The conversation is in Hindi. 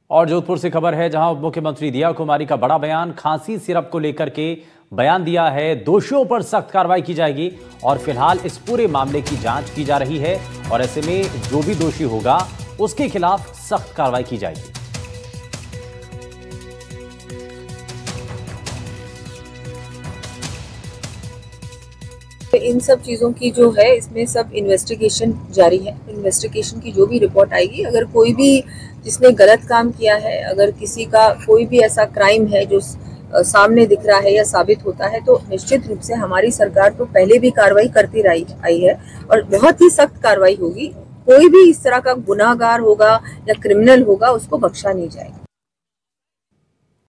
और जोधपुर से खबर है, जहां उप मुख्यमंत्री दिया कुमारी का बड़ा बयान। खांसी सिरप को लेकर के बयान दिया है, दोषियों पर सख्त कार्रवाई की जाएगी और फिलहाल इस पूरे मामले की जांच की जा रही है और ऐसे में जो भी दोषी होगा उसके खिलाफ सख्त कार्रवाई की जाएगी। इन सब चीज़ों की जो है, इसमें सब इन्वेस्टिगेशन जारी है। इन्वेस्टिगेशन की जो भी रिपोर्ट आएगी, अगर कोई भी जिसने गलत काम किया है, अगर किसी का कोई भी ऐसा क्राइम है जो सामने दिख रहा है या साबित होता है, तो निश्चित रूप से हमारी सरकार तो पहले भी कार्रवाई करती आई है और बहुत ही सख्त कार्रवाई होगी। कोई भी इस तरह का गुनाहगार होगा या क्रिमिनल होगा, उसको बख्शा नहीं जाएगा।